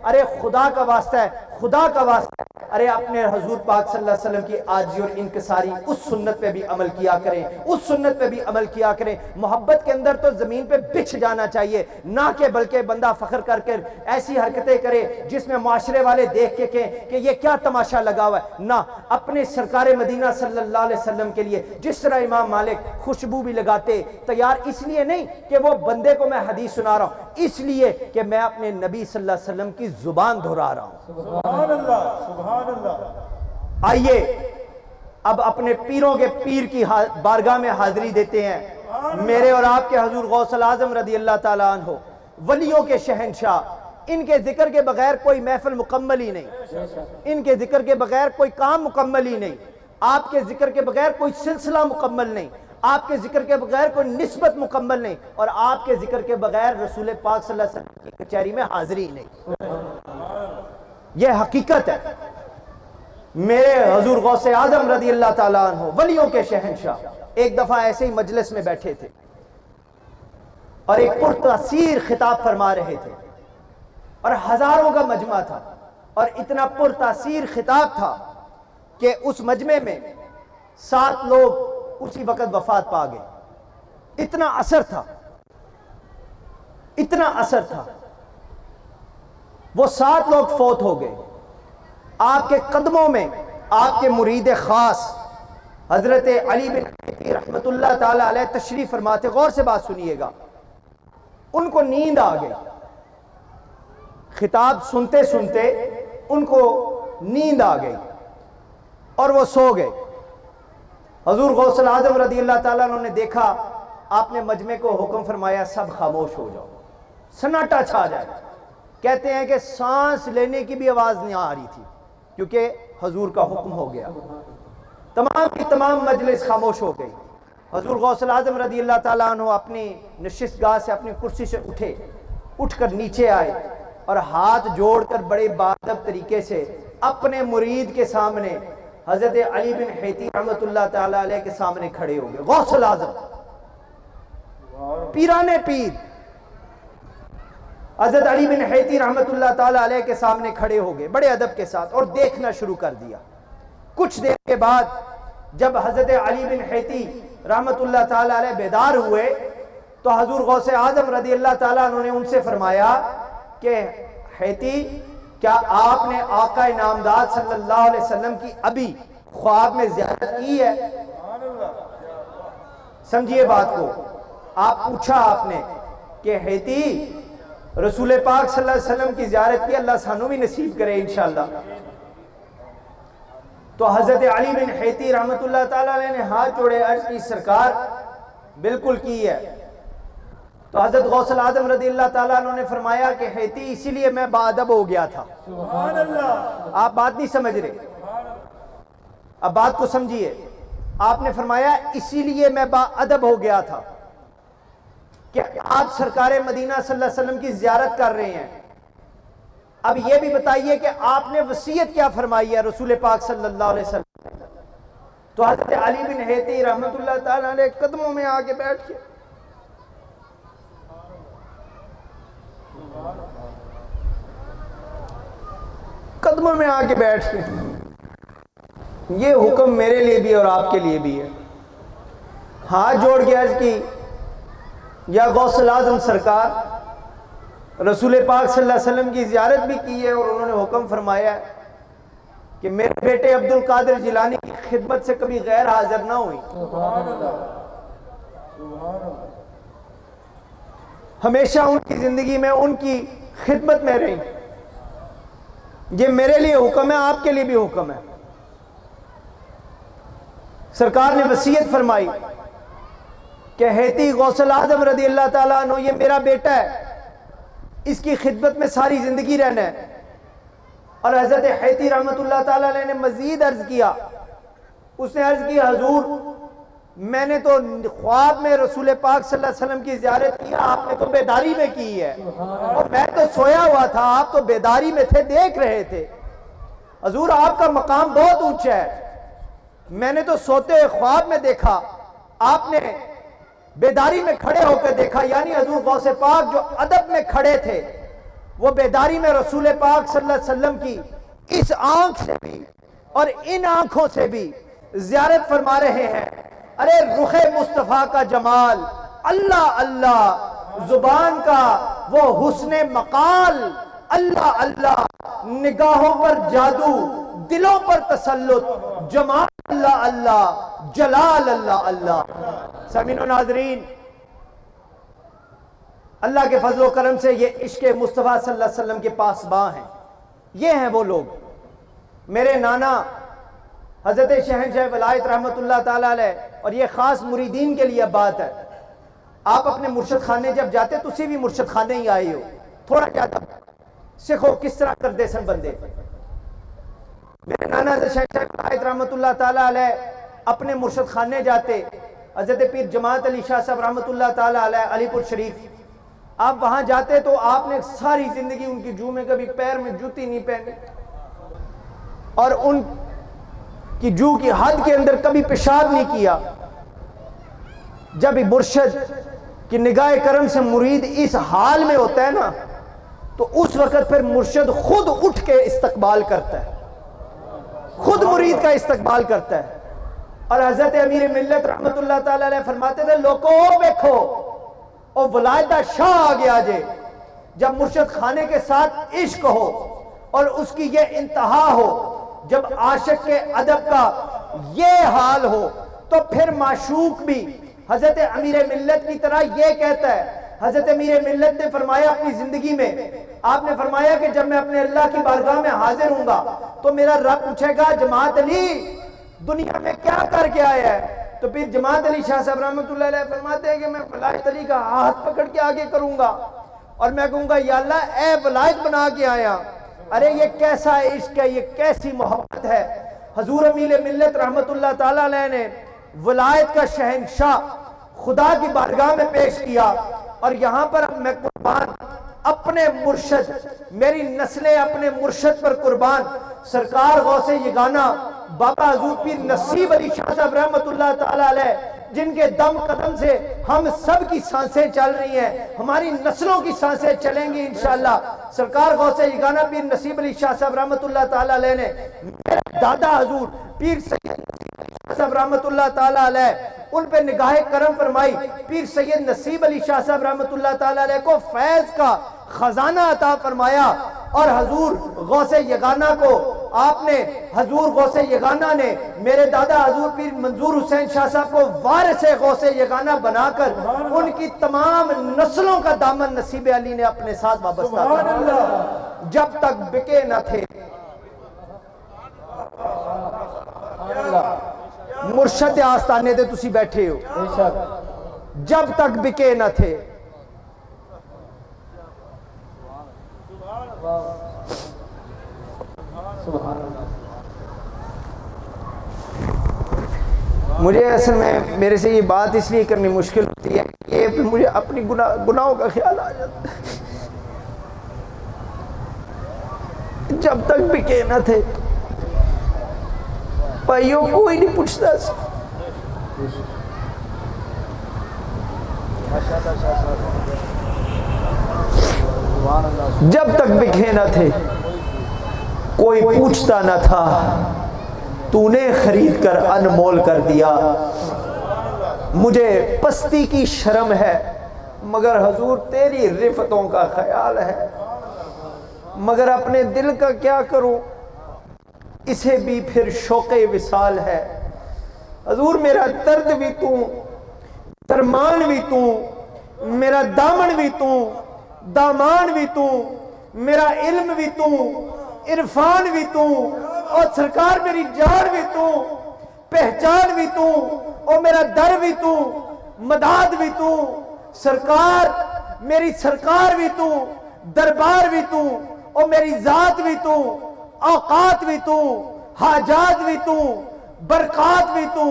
ارے خدا کا واسطہ ہے, خدا کا واسطہ ہے, ارے اپنے حضور پاک صلی اللہ علیہ وسلم کی عاجزی اور انکساری اس سنت پہ بھی عمل کیا کریں, اس سنت پہ بھی عمل کیا کریں. محبت کے اندر تو زمین پہ بچھ جانا چاہیے, نہ کہ بلکہ بندہ فخر کر کے ایسی حرکتیں کرے جس میں معاشرے والے دیکھ کے کہیں کہ یہ کیا تماشا لگا ہوا ہے. نہ, اپنے سرکار مدینہ صلی اللہ علیہ وسلم کے لیے جس طرح امام مالک خوشبو بھی لگاتے, تیار اس لیے نہیں کہ وہ بندے کو میں حدیث سنا رہا ہوں, اس لیے کہ میں اپنے نبی صلی اللہ علیہ وسلم کی زبان دہرا رہا ہوں. سبحان اللہ, سبحان اللہ. آئیے اب اپنے پیروں کے پیر کی بارگاہ میں حاضری دیتے ہیں. میرے اور آپ کے حضور غوث الاعظم رضی اللہ تعالیٰ عنہ, ولیوں کے شہنشاہ, ان کے ذکر کے بغیر کوئی محفل مکمل ہی نہیں, ان کے ذکر کے بغیر کوئی کام مکمل ہی نہیں, آپ کے ذکر کے بغیر کوئی سلسلہ مکمل نہیں, آپ کے ذکر کے بغیر کوئی نسبت مکمل نہیں, اور آپ کے ذکر کے بغیر رسول پاک صلی اللہ علیہ وسلم کی کچہری میں حاضری نہیں. یہ حقیقت ہے. میرے حضور غوث اعظم رضی اللہ تعالیٰ عنہ, ولیوں کے شہنشاہ, ایک دفعہ ایسے ہی مجلس میں بیٹھے تھے اور ایک پرتاثیر خطاب فرما رہے تھے, اور ہزاروں کا مجمع تھا, اور اتنا پرتاثیر خطاب تھا کہ اس مجمع میں 7 لوگ اسی وقت وفات پا گئے. اتنا اثر تھا, اتنا اثر تھا. وہ 7 لوگ فوت ہو گئے. آپ کے قدموں میں آپ کے مرید خاص حضرت علی بن حیتی رحمۃ اللہ تعالی علیہ تشریف فرماتے. غور سے بات سنیے گا. ان کو نیند آ گئی, خطاب سنتے سنتے ان کو نیند آ گئی اور وہ سو گئے. حضور غوث الاعظم رضی اللہ تعالیٰ عنہ نے دیکھا, آپ نے مجمع کو حکم فرمایا سب خاموش ہو جاؤ, سناٹا چھا جائے. کہتے ہیں کہ سانس لینے کی بھی آواز نہیں آ رہی تھی کیونکہ حضور کا حکم ہو گیا. تمام کی تمام مجلس خاموش ہو گئی. حضور غوث الاعظم رضی اللہ تعالیٰ عنہ اپنی نشست گاہ سے اپنی کرسی سے اٹھے, اٹھ کر نیچے آئے اور ہاتھ جوڑ کر بڑے باادب طریقے سے اپنے مرید کے سامنے حضرت علی بن حیتی رحمۃ اللہ تعالیٰ علیہ کے سامنے کھڑے ہو گئے. غوث الاعظم پیرانے پیر حضرت علی بن حیتی رحمۃ اللہ تعالیٰ علیہ کے سامنے کھڑے ہو گئے بڑے ادب کے ساتھ اور دیکھنا شروع کر دیا. کچھ دیر کے بعد جب حضرت علی بن حیتی رحمۃ اللہ تعالیٰ علیہ بیدار ہوئے تو حضور غوث اعظم رضی اللہ تعالیٰ عنہ نے ان سے فرمایا کہ حیتی, کیا آپ نے آقا نامدار صلی اللہ علیہ وسلم کی ابھی خواب میں زیارت کی ہے؟ سمجھیے بات کو. آپ پوچھا آپ نے کہ حیتی رسول پاک صلی اللہ علیہ وسلم کی زیارت کی, اللہ سانو بھی نصیب کرے انشاءاللہ. تو حضرت علی بن حیتی رحمۃ اللہ تعالیٰ علیہ نے ہاتھ جوڑے, عرض کی سرکار بالکل کی ہے. تو حضرت غوث الاعظم رضی اللہ تعالیٰ عنہ نے فرمایا کہ حیتی اسی لیے میں باادب ہو گیا تھا. آپ بات نہیں سمجھ رہے, اب بات کو سمجھیے. آپ نے فرمایا اسی لیے میں باادب ہو گیا تھا کہ آپ سرکار مدینہ صلی اللہ علیہ وسلم کی زیارت کر رہے ہیں. اب یہ بھی بتائیے کہ آپ نے وصیت کیا فرمائی ہے رسول پاک صلی اللہ علیہ وسلم؟ تو حضرت علی بن حیتی رحمۃ اللہ تعالیٰ علیہ قدموں میں آ کے بیٹھ کے یہ حکم میرے لیے بھی اور آپ کے لیے بھی ہے. ہاتھ جوڑ کے عرض کی, یا غوث الاعظم سرکار, رسول پاک صلی اللہ علیہ وسلم کی زیارت بھی کی ہے اور انہوں نے حکم فرمایا ہے کہ میرے بیٹے عبد القادر جیلانی کی خدمت سے کبھی غیر حاضر نہ ہوئی, ہمیشہ ان کی زندگی میں ان کی خدمت میں رہی. یہ میرے لیے حکم ہے, آپ کے لیے بھی حکم ہے. سرکار نے وصیت فرمائی کہ حیتی غوث الاعظم رضی اللہ تعالیٰ عنہ یہ میرا بیٹا ہے, اس کی خدمت میں ساری زندگی رہنا ہے. اور حضرت حیتی رحمۃ اللہ تعالیٰ علیہ نے مزید عرض کیا, اس نے عرض کی حضور میں نے تو خواب میں رسول پاک صلی اللہ علیہ وسلم کی زیارت کی, آپ نے تو بیداری میں کی ہے, اور میں تو سویا ہوا تھا, آپ تو بیداری میں تھے, دیکھ رہے تھے. حضور آپ کا مقام بہت اونچا ہے, میں نے تو سوتے ہوئے خواب میں دیکھا, آپ نے بیداری میں کھڑے ہو کے دیکھا. یعنی حضور غوث پاک جو ادب میں کھڑے تھے وہ بیداری میں رسول پاک صلی اللہ علیہ وسلم کی اس آنکھ سے بھی اور ان آنکھوں سے بھی زیارت فرما رہے ہیں. ارے رخ مصطفیٰ کا جمال, اللہ اللہ, زبان کا وہ حسن مقال, اللہ اللہ, نگاہوں پر جادو, دلوں پر تسلط, جمال اللہ اللہ, جلال اللہ اللہ. سامعین و ناظرین, اللہ کے فضل و کرم سے یہ عشق مصطفیٰ صلی اللہ علیہ وسلم کے پاسباں ہیں. یہ ہیں وہ لوگ. میرے نانا حضرت شہنشاہ ولایت رحمۃ اللہ تعالیٰ علیہ, اور یہ خاص مریدین کے لیے بات ہے, آپ اپنے مرشد خانے جب جاتے تو اسی بھی مرشد خانے ہی آئے ہو, تھوڑا زیادہ سکھو کس طرح کردے سن بندے. میرے نانا حضرت شہنشاہ ولایت رحمۃ اللہ تعالیٰ علیہ اپنے مرشد خانے جاتے, حضرت پیر جماعت علی شاہ صاحب رحمۃ اللہ تعالیٰ علیہ علی پور شریف, آپ وہاں جاتے تو آپ نے ساری زندگی ان کی جو میں کبھی پیر میں جوتی نہیں پہنی, اور ان کی جو کی حد کے اندر کبھی پیشاب نہیں کیا. جب مرشد کی نگاہ کرم سے مرید اس حال میں ہوتا ہے نا, تو اس وقت پھر مرشد خود اٹھ کے استقبال کرتا ہے, خود مرید کا استقبال کرتا ہے. اور حضرت امیر ملت رحمت اللہ تعالی علیہ فرماتے تھے, لوگوں دیکھو او ولایتہ شاہ آ گیا جے. جب مرشد خانے کے ساتھ عشق ہو اور اس کی یہ انتہا ہو، جب عاشق کے ادب کا یہ حال ہو تو پھر معشوق بھی حضرت امیر ملت کی طرح یہ کہتا ہے. حضرت امیر ملت نے فرمایا اپنی زندگی میں، آپ نے فرمایا کہ جب میں اپنے اللہ کی بارگاہ میں حاضر ہوں گا تو میرا رب پوچھے گا جماعت علی دنیا میں کیا کر کے آیا ہے؟ تو پھر جماعت علی شاہ صاحب رحمۃ اللہ علیہ فرماتے ہیں کہ میں ولایت علی کا ہاتھ پکڑ کے آگے کروں گا اور میں کہوں گا یا اللہ اے ولایت بنا کے آیا. ارے یہ کیسا عشق ہے، یہ کیسی محبت ہے. حضور امیر ملت رحمۃ اللہ تعالی علیہ نے ولایت کا شہنشاہ خدا کی بارگاہ میں پیش کیا، اور یہاں پر میں قربان اپنے مرشد، میری نسلیں اپنے مرشد پر قربان، سرکار غوث یگانہ بابا حضور پیر نصیب علی شاہ صاحب رحمۃ اللہ تعالی علیہ، جن کے دم قدم سے ہم سب کی سانسیں چل رہی ہیں، ہماری نسلوں کی سانسیں چلیں گی انشاءاللہ. سرکار غوث یگانہ پیر نصیب علی شاہ صاحب رحمۃ اللہ تعالی علیہ نے میرے دادا حضور پیر سید صاحب رحمۃ اللہ تعالی علیہ ان پہ نگاہ کرم فرمائی. پیر سید نصیب علی شاہ صاحب رحمۃ اللہ تعالی علیہ کو فیض کا خزانہ عطا فرمایا، اور حضور غوث یگانہ کو آپ نے، حضور غوث یگانہ نے میرے دادا حضور پیر منظور حسین شاہ صاحب کو وارث غوث یگانہ بنا کر ان کی تمام نسلوں کا دامن نصیب علی نے اپنے ساتھ وابستہ کیا. جب تک بکے نہ تھے مرشد آستانے دے تسی بیٹھے ہو، جب تک بکے نہ تھے. مجھے اصل میں میرے سے یہ بات اس لیے کرنی مشکل ہوتی ہے کہ مجھے اپنی گناہوں کا خیال آ جاتا ہے. جب تک بکے نہ تھے بھائیوں کوئی نہیں پوچھتا. جب تک بکے نہ تھے کوئی پوچھتا نہ تھا، تو نے خرید کر انمول کر دیا. مجھے پستی کی شرم ہے مگر حضور تیری رفتوں کا خیال ہے. مگر اپنے دل کا کیا کروں، اسے بھی پھر شوق وصال ہے. حضور میرا درد بھی تو، درمان بھی تو، میرا دامن بھی تو، دامان بھی تو، میرا علم بھی تو، عرفان بھی تو، اور سرکار میری جان بھی تو، پہچان بھی تو، اور میرا در بھی تو، مداد بھی تو. سرکار میری سرکار بھی تو، دربار بھی تو، اور میری ذات بھی تو، اوقات بھی تو، حاجات بھی تو، برکات بھی تو.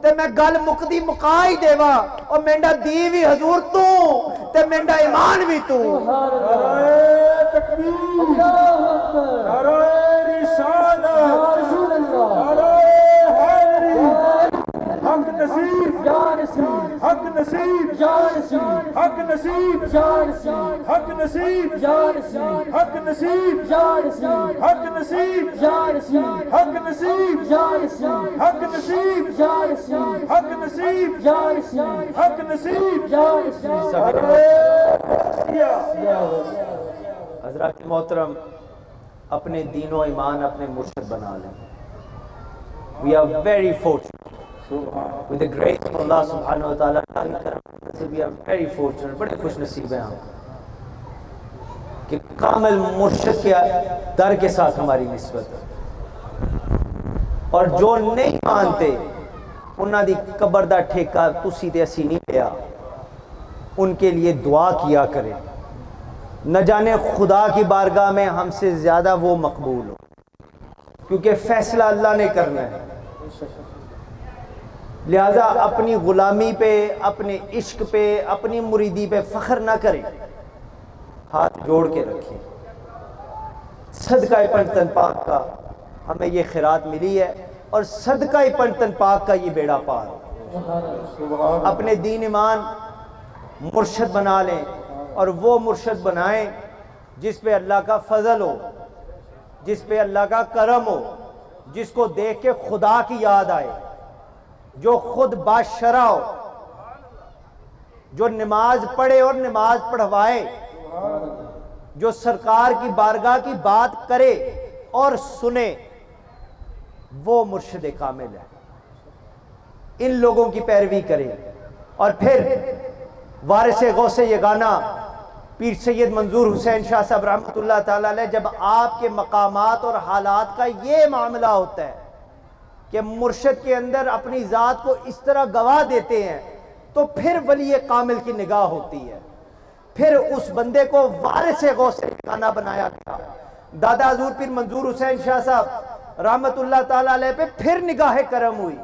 تے میں گل مکدی مکائی دیوا اور مینڈا دی بھی حضور تو تے مینڈا ایمان بھی تو. نعرہ تکبیر، نعرہ رسالت، نعرہ حیدری، حق نصیب، حق نصیب، حق نصیب، حق نصیب، حق نصیب، حق نصیب، حق نصیب، حق نصیب، حق نصیب، حق نصیب. حضرات محترم اپنے دین و ایمان اپنے مرشد بنا لیں. We are very fortunate with the grace of Allah subhanahu wa ta'ala. We are very fortunate. بڑے خوش نصیب ہیں ہم کہ کامل مرشد کے در کے ساتھ ہماری نسبت ہے. اور جو نہیں مانتے انہاں دی قبر دا ٹھیکہ تسی تے اسی نہیں لیا. ان کے لیے دعا کیا کریں، نہ جانے خدا کی بارگاہ میں ہم سے زیادہ وہ مقبول ہو، کیونکہ فیصلہ اللہ نے کرنا ہے. لہذا اپنی غلامی پہ، اپنے عشق پہ، اپنی مریدی پہ فخر نہ کریں، ہاتھ جوڑ کے رکھیں. صدقہ پنجتن پاک کا ہمیں یہ خیرات ملی ہے، اور صدقہ پنجتن پاک کا یہ بیڑا پار. اپنے دین ایمان مرشد بنا لیں، اور وہ مرشد بنائیں جس پہ اللہ کا فضل ہو، جس پہ اللہ کا کرم ہو، جس کو دیکھ کے خدا کی یاد آئے، جو خود باشرع ہو، جو نماز پڑھے اور نماز پڑھوائے. جو سرکار کی بارگاہ کی بات کرے اور سنے وہ مرشد کامل ہے. ان لوگوں کی پیروی کرے. اور پھر وارث غوث یگانہ پیر سید منظور حسین شاہ صاحب رحمۃ اللہ تعالی علیہ، جب آپ کے مقامات اور حالات کا یہ معاملہ ہوتا ہے کہ مرشد کے اندر اپنی ذات کو اس طرح گواہ دیتے ہیں، تو پھر ولی کامل کی نگاہ ہوتی ہے. پھر اس بندے کو وارث غوث یگانہ بنایا گیا. دادا حضور پیر منظور حسین شاہ صاحب رحمۃ اللہ تعالی علیہ پہ پھر نگاہ کرم ہوئی.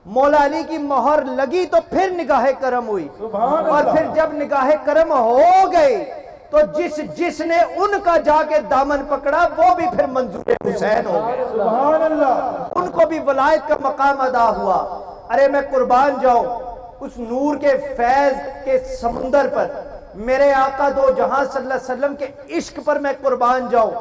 مولا علی کی مہر لگی تو پھر نگاہ کرم ہوئی. اور پھر جب نگاہ کرم ہو گئی تو جس نے ان کا جا کے دامن پکڑا وہ بھی پھر منظور حسین ہو گئے. سبحان اللہ. ان کو بھی ولایت کا مقام ادا ہوا. ارے میں قربان جاؤں اس نور کے فیض کے سمندر پر، میرے آقا دو جہاں صلی اللہ علیہ وسلم کے عشق پر میں قربان جاؤں.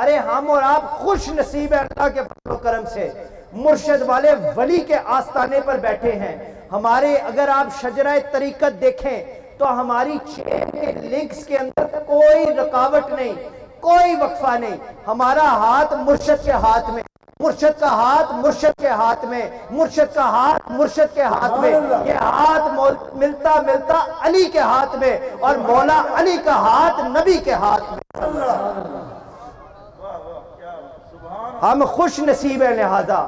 ارے ہم اور آپ خوش نصیب ہیں اللہ کے فضل و کرم سے، مرشد والے ولی کے آستانے پر بیٹھے ہیں. ہمارے اگر آپ شجرہ طریقت دیکھیں تو ہماری چین کے لنکس کے اندر کوئی رکاوٹ نہیں، کوئی وقفہ نہیں. ہمارا ہاتھ مرشد کے ہاتھ میں، مرشد کا ہاتھ مرشد کے ہاتھ میں، مرشد کا ہاتھ مرشد کے ہاتھ میں. یہ ہاتھ ملتا ملتا علی کے ہاتھ میں، اور مولا علی کا ہاتھ نبی کے ہاتھ میں. ہم خوش نصیب ہیں، لہذا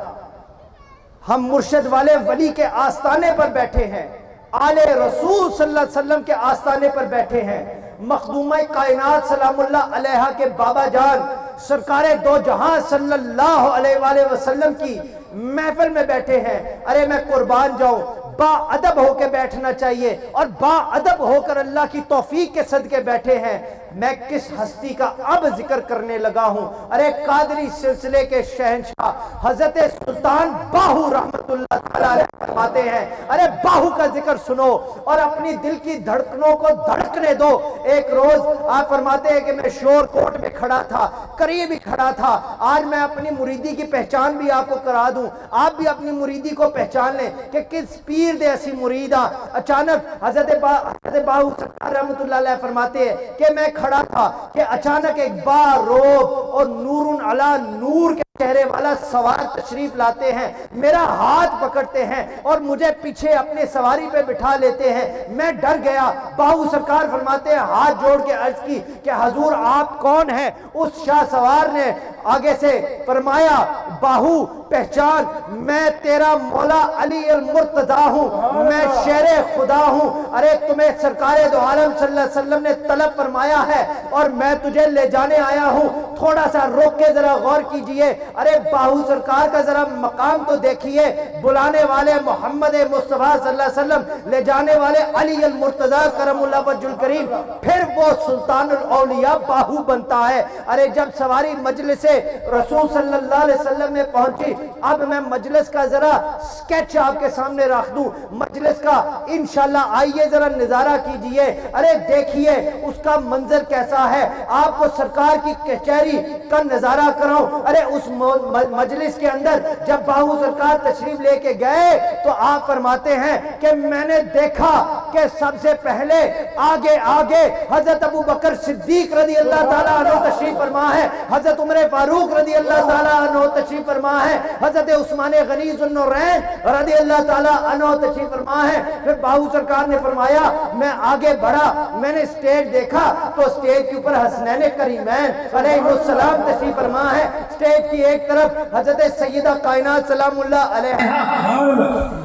ہم مرشد والے ولی کے آستانے پر بیٹھے ہیں، آل رسول صلی اللہ علیہ وسلم کے آستانے پر بیٹھے ہیں. مخدومہ کائنات سلام اللہ علیہا کے بابا جان سرکار دو جہاں صلی اللہ علیہ وآلہ وسلم کی محفل میں بیٹھے ہیں. ارے میں قربان جاؤں، با ادب ہو کے بیٹھنا چاہیے، اور با ادب ہو کر اللہ کی توفیق کے صدقے بیٹھے ہیں. میں کس ہستی کا اب ذکر کرنے لگا ہوں. ارے قادری سلسلے کے شہنشاہ حضرت سلطان باہو رحمت اللہ تعالی علیہ فرماتے ہیں، ارے باہو کا ذکر سنو اور اپنی دل کی دھڑکنوں کو دھڑکنے دو. ایک روز آپ فرماتے ہیں کہ میں شور کوٹ میں کھڑا تھا، قریب ہی کھڑا تھا. آج میں اپنی مریدی کی پہچان بھی آپ کو کرا دوں، آپ بھی اپنی مریدی کو پہچان لیں کہ کس پیر دے ایسی مریدہ. اچانک حضرت باہو سرکار رحمت اللہ علیہ فرماتے ہیں کہ میں کھڑا تھا کہ اچانک ایک باروب اور نور علی نور کے چہرے والا سوار تشریف لاتے ہیں، میرا ہاتھ پکڑتے ہیں اور مجھے پیچھے اپنے سواری پہ بٹھا لیتے ہیں. میں ڈر گیا. باہو سرکار فرماتے ہیں، ہاتھ جوڑ کے عرض کی کہ حضور آپ کون ہیں؟ اس شاہ سوار نے آگے سے فرمایا، باہو پہچان، میں تیرا مولا علی المرتضیٰ ہوں، میں شیر خدا ہوں. ارے تمہیں سرکار دو عالم صلی اللہ علیہ وسلم نے طلب فرمایا ہے اور میں تجھے لے جانے آیا ہوں، تھوڑا سا روک کے ذرا غور کیجئے. ارے باہو سرکار کا ذرا مقام تو دیکھیے، بلانے والے محمد مصطفیٰ صلی اللہ علیہ وسلم، لے جانے والے علی المرتضیٰ کرم اللہ وجہ الکریم. پھر وہ سلطان الاولیاء باہو بنتا ہے. ارے جب سواری مجلس رسول صلی اللہ علیہ وسلم میں پہنچی، اب میں مجلس کا ذرا سکیچ آپ کے سامنے رکھ دوں مجلس کا، انشاءاللہ آئیے ذرا نظارہ کیجئے. ارے دیکھیے اس کا منظر کیسا ہے. آپ کو سرکار کی کچہری کا نظارہ کراؤں. ارے اس مجلس کے اندر جب باہو سرکار تشریف لے کے گئے تو آپ فرماتے ہیں کہ میں نے دیکھا کہ سب سے پہلے آگے آگے حضرت ابو بکر صدیق رضی اللہ تعالیٰ عنہ تشریف فرما ہے، حضرت عمر فاروق رضی اللہ تعالیٰ عنہ تشریف فرما ہے، حضرت عثمان غنی ذو النورین رضی اللہ تعالیٰ عنہ تشریف فرما ہے. پھر باہو سرکار نے فرمایا میں آگے بڑھا، میں نے سٹیج دیکھا تو سٹیج کے اوپر حسنین کریمین علیہ السلام تشریف فرما ہے. سٹیج کی ایک طرف حضرت سیدہ کائنات سلام اللہ علیہ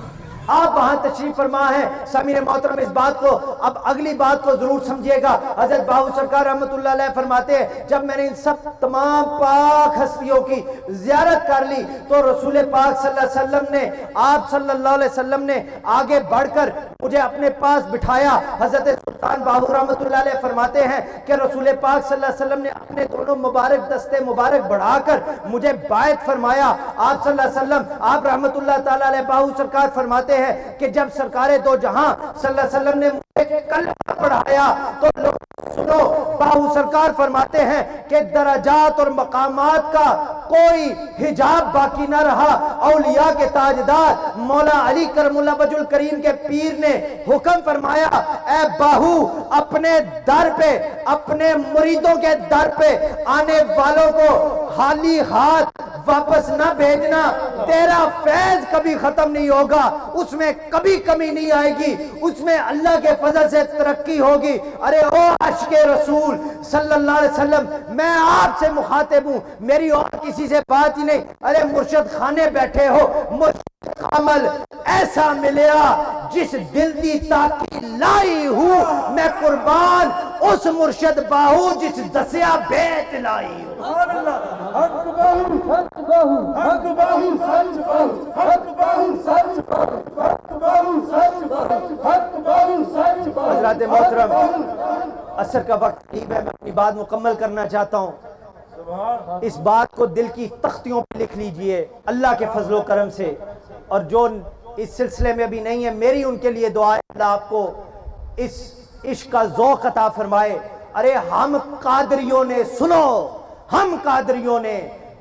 آپ وہاں تشریف فرما ہے. سامعین محترم اس بات کو اب اگلی بات کو ضرور سمجھیے گا. حضرت باہو سرکار رحمت اللہ علیہ فرماتے ہیں جب میں نے ان سب تمام پاک ہستیوں کی زیارت کر لی تو رسول پاک صلی اللہ علیہ وسلم نے، آپ صلی اللہ علیہ وسلم نے آگے بڑھ کر مجھے اپنے پاس بٹھایا. حضرت سلطان باہو رحمت اللہ علیہ فرماتے ہیں کہ رسول پاک صلی اللہ علیہ وسلم نے اپنے دونوں مبارک دستے مبارک بڑھا کر مجھے بیعت فرمایا. آپ صلی اللہ علیہ وسلم، آپ رحمت اللہ تعالی علیہ باہو سرکار فرماتے ہیں کہ جب سرکار دو جہاں صلی اللہ علیہ وسلم نے مجھے کلمہ پڑھایا تو لوگ تو باہو سرکار فرماتے ہیں کہ درجات اور مقامات کا کوئی حجاب باقی نہ رہا. اولیاء کے تاجدار مولا علی کرم اللہ وجہ الکریم کے پیر نے حکم فرمایا اے باہو اپنے در پہ اپنے مریدوں کے در پہ آنے والوں کو خالی ہاتھ واپس نہ بھیجنا. تیرا فیض کبھی ختم نہیں ہوگا, اس میں کبھی کمی نہیں آئے گی, اس میں اللہ کے فضل سے ترقی ہوگی. ارے او عاشق رسول صلی اللہ علیہ وسلم, میں آپ سے مخاطب ہوں, میری اور کسی سے بات ہی نہیں. ارے مرشد خانے بیٹھے ہو, مرشد عمل ایسا ملیا جس دل دی تاکی لائی ہوں میں قربان اس مرشد باہو جس دسیا بیت لائی ہوں. سبحان اللہ. حق باہو, حق باہو, حق باہو, سچ باہو, حق باہو, سچ باہو, حق باہو, سچ باہو, حق باہو, سچ باہو. حضرات محترم, عصر کا وقت قریب ہے, میں اپنی بات مکمل کرنا چاہتا ہوں. سبحان اس بات کو دل کی تختیوں پہ لکھ لیجئے اللہ کے فضل و کرم سے, اور جو اس سلسلے میں ابھی نہیں ہے میری ان کے لیے دعا ہے اللہ آپ کو اس عشق کا ذوق عطا فرمائے. ارے ہم قادریوں نے, سنو, ہم قادریوں نے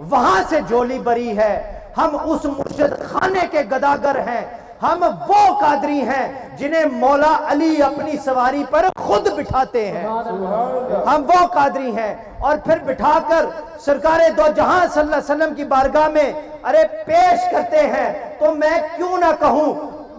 وہاں سے جھولی بری ہے, ہم اس مرشد خانے کے گداگر ہیں, ہم وہ قادری ہیں جنہیں مولا علی اپنی سواری پر خود بٹھاتے ہیں. ہم وہ قادری ہیں اور پھر بٹھا کر سرکار دو جہاں صلی اللہ علیہ وسلم کی بارگاہ میں ارے پیش کرتے ہیں. تو میں کیوں نہ کہوں,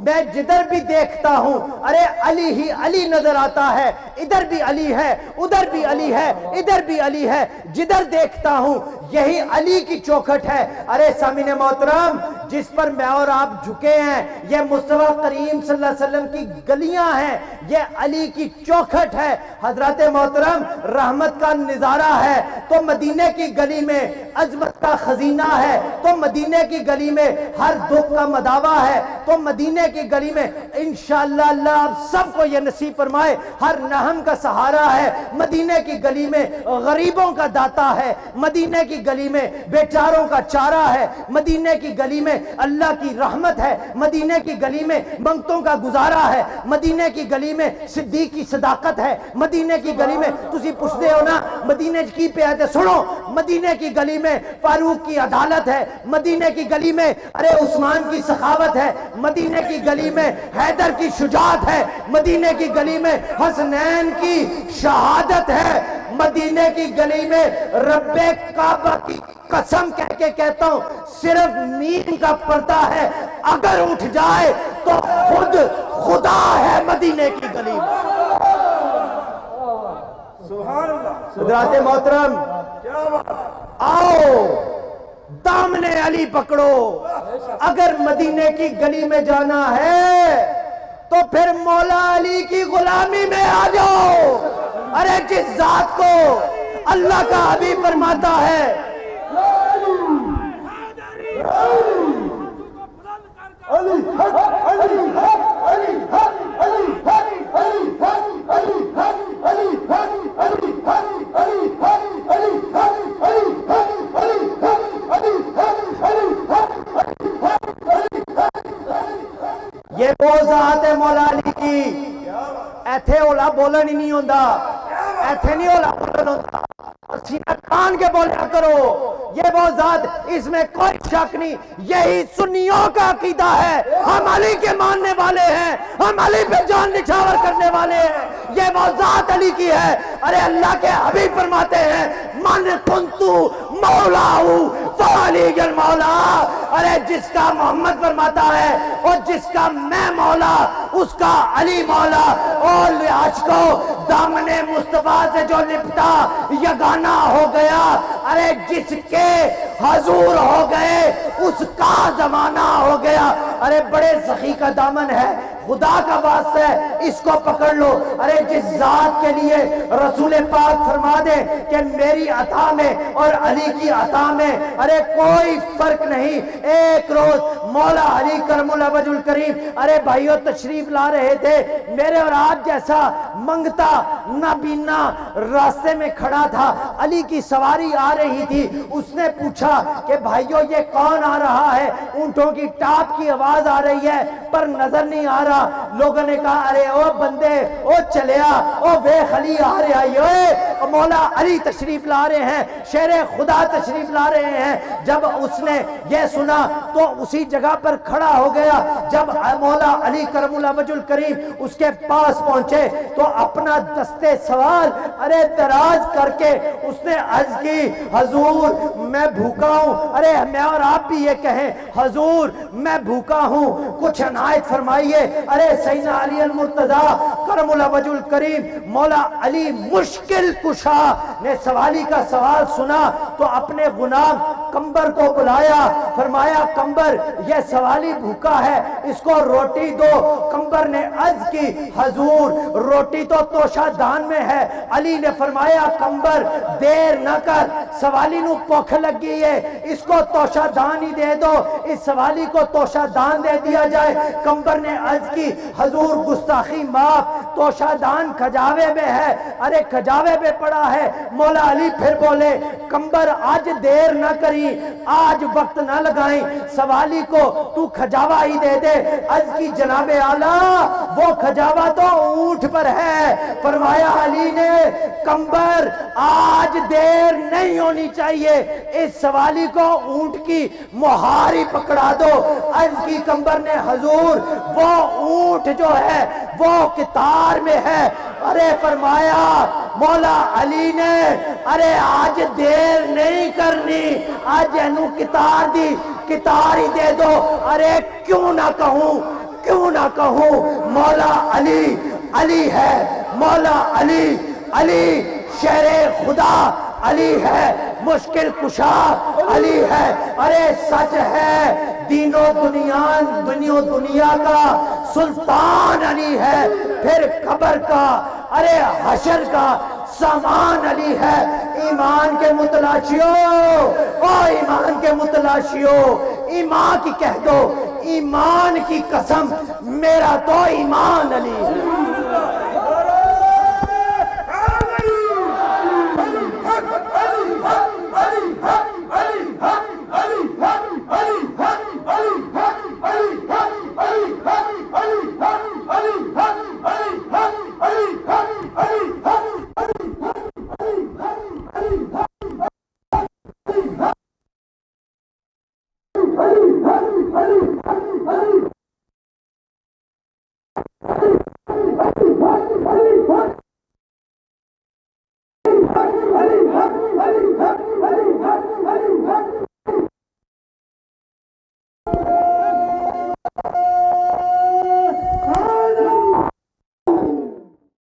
میں جدھر بھی دیکھتا ہوں ارے علی ہی علی نظر آتا ہے, ادھر بھی علی ہے, ادھر بھی علی ہے, ادھر بھی علی ہے, جدھر دیکھتا ہوں یہی علی کی چوکھٹ ہے. ارے سامعین محترم, جس پر میں اور آپ جھکے ہیں یہ مصطفیٰ کریم صلی اللہ علیہ وسلم کی گلیاں ہیں, یہ علی کی چوکھٹ ہے. حضرات محترم, رحمت کا نظارہ ہے تو مدینے کی گلی میں, عظمت کا خزینہ ہے تو مدینے کی گلی میں, ہر دکھ کا مداوا ہے تو مدینے کی گلی میں. انشاءاللہ اللہ آپ سب کو یہ نصیب فرمائے. ہر نہم کا سہارا ہے مدینے کی گلی میں, غریبوں کا داتا ہے مدینے کی گلی میں, بیچاروں کا چارہ ہے مدینے کی گلی میں, اللہ کی رحمت ہے مدینے کی گلی میں, منگتوں کا گزارا ہے مدینے کی گلی میں, صدیق کی صداقت ہے مدینے کی گلی میں. تسی پوچھتے ہو نا مدینے کی پہ آتے, سنو, مدینے کی گلی میں فاروق کی عدالت ہے مدینے کی گلی میں, ارے عثمان کی سخاوت ہے مدینے کی گلی میں, حیدر کی شجاعت ہے مدینے کی گلی میں, حسنین کی شہادت ہے مدینے کی گلی میں. رب کعبہ کی قسم کہہ کے کہتا ہوں صرف مین کا پردہ ہے, اگر اٹھ جائے تو خود خدا ہے مدینے کی گلی میں. سبحان اللہ. حضرات محترم, کیا بات, آؤ دامن علی پکڑو. اگر مدینے کی گلی میں جانا ہے تو پھر مولا علی کی غلامی میں آ جاؤ. ارے جس ذات کو اللہ کا حبیب فرماتا ہے علی حق, علی حق, علی حق, علی حق, علی حق, علی حق, علی حق, علی حق, علی حق, علی حق, علی حق, علی حق, علی حق, علی حق. یہ وہ ذات ہے مولا علی کی. ایتھے اولا بولن ہی نہیں ہوندہ, ایتھے نہیں اولا بولن ہوندہ, سینہ کان کے بولیا کرو. یہ وہ ذات, اس میں کوئی شک نہیں. یہی سنیوں کا عقیدہ ہے, ہم علی کے ماننے والے ہیں, ہم علی پہ جان نچھاور کرنے والے ہیں. یہ وہ ذات علی کی ہے. ارے اللہ کے حبیب فرماتے ہیں من کنتو مولاہو فعلی المولا. ارے جس کا محمد فرماتا ہے اور جس کا میں مولا اس کا علی مولا. اور عاشقو, دامن مصطفیٰ سے جو لپٹا یگانہ ہو گیا. ارے جس کے حضور ہو گئے اس کا زمانہ ہو گیا. ارے بڑے سخی کا دامن ہے, خدا کا واسطہ ہے, اس کو پکڑ لو. ارے جس ذات کے لیے رسول پاک فرما دے کہ میری عطا میں اور علی کی عطا میں ارے ارے کوئی فرق نہیں. ایک روز مولا علی کرم اللہ وجہ الکریم ارے بھائیو تشریف لا رہے تھے. میرے اور آپ جیسا منگتا نابینا راستے میں کھڑا تھا. علی کی سواری آ رہی تھی. اس نے پوچھا کہ بھائیو یہ کون آ رہا ہے؟ اونٹوں کی ٹاپ کی آواز آ رہی ہے پر نظر نہیں آ رہا. لوگوں نے کہا ارے او بندے او چلیا او ویخ علی آ رہا ہے، مولا علی تشریف لا رہے ہیں، شیر خدا تشریف لا رہے ہیں. جب اس نے یہ سنا تو اسی جگہ پر کھڑا ہو گیا. جب مولا علی کرم اللہ وجہ الکریم اس کے پاس پہنچے تو اپنا دستے سوال ارے دراز کر کے اس نے عرض کی حضور میں بھوکا ہوں. ارے میں اور آپ بھی یہ کہیں حضور میں بھوکا ہوں کچھ عنایت فرمائیے. ارے سیدنا علی المرتضیٰ کرم اللہ وجہ الکریم مولا علی مشکل کشا نے سوالی کا سوال سنا تو اپنے غلام کمبر کو بلایا. فرمایا کمبر یہ سوالی بھوکا ہے اس کو روٹی دو. کمبر نے عرض کی حضور روٹی تو توشہ دان میں ہے. علی نے فرمایا کمبر دیر نہ کر سوالی نو بھوک لگ گئی ہے اس کو توشہ دان ہی دے دو. اس سوالی کو توشہ دان دے دیا جائے. کمبر نے عرض کی حضور گستاخی معاف توشہ دان کھجاوے میں ہے. ارے کھجاوے میں پڑا ہے. مولا علی پھر بولے کمبر آج دیر نہ کری آج وقت نہ لگائیں سوالی کو تو کھجاوا ہی دے دے. عرض کی جناب اعلیٰ وہ کھجاوا تو اونٹ پر ہے. فرمایا علی نے کمبر آج دیر نہیں ہونی چاہیے اس سوالی کو اونٹ کی مہاری پکڑا دو. عرض کی کمبر نے حضور وہ اونٹ جو ہے وہ کتار میں ہے. ارے فرمایا مولا علی نے ارے آج دیر نہیں کرنی آج اینو کتار دی کتار ہی دے دو. ارے کیوں نہ کہوں مولا علی علی ہے. مولا علی علی شیر خدا علی ہے. مشکل کشا علی ہے. ارے سچ ہے دین و دنیا کا سلطان علی ہے. پھر قبر کا ارے حشر کا سامان علی ہے. ایمان کے متلاشیوں او ایمان کے متلاشیوں ایمان کی کہہ دو ایمان کی قسم میرا تو ایمان علی ہے.